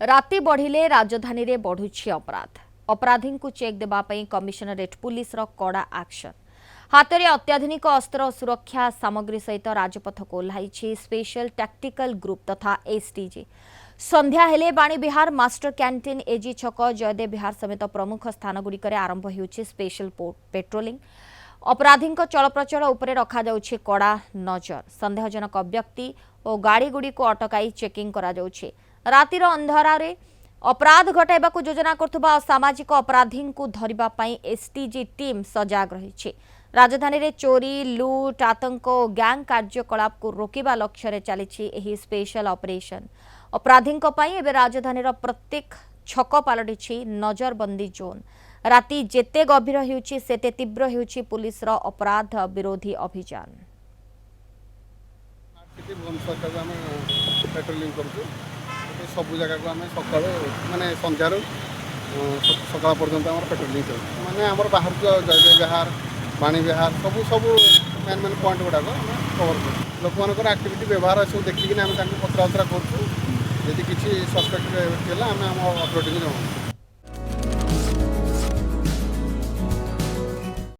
राति बढ़िले राजधानी रे बढ़ुछि अपराध अपराधी को चेक देवाई कमिशनरेट पुलिस रो कड़ा एक्शन हाथ में अत्याधुनिक अस्त्र और सुरक्षा सामग्री सहित राजपथ को ओह्लाई स्पेशल टैक्टिकल ग्रुप तथा एसटीजी संध्या हेले बाणी विहार मास्टर कैंटीन एजी छक जयदेव विहार समेत प्रमुख स्थानगुड़िक आरंभ होउछि स्पेशल पेट्रोलिंग अपराधी चलप्रचल उपरे रखा जाउछि कड़ा नजर संदेहजनक व्यक्ति और गाड़ी गुड़ी को अटकाई चेकिंग करा जाउछि रातिर अंधारे अपराध घटाइबा योजना करथुबा सामाजिक अपराधी को धरिबा पई एसटीजी टीम सजाग रही राजधानी रे चोरी लुट आतंक और गैंग कार्यकलाप को रोकिबा लक्ष्य रे चली एही स्पेशल ऑपरेशन अपराधी एवं राजधानी प्रत्येक छक पलटि नजरबंदी जोन राति जेते गभीर होउछि सेते तीव्र होउछि पुलिस रो अपराध विरोधी अभियान पेट्रोलिंग करूँ सब जगह को आम सका मानने सन्धार सका पर्यटन आम पेट्रोलिंग करूँ मानने आम बाहर जयदेव विहार बाणी विहार सब सब मेन मेन पॉइंट गुड़ाक कवर करूँ लोक मान आक्टिविटी व्यवहार सब देखिकी आम पचराउचरा करूँ यदि किसी सस्पेक्ट आम ऑपरेटिंग जनाऊँ।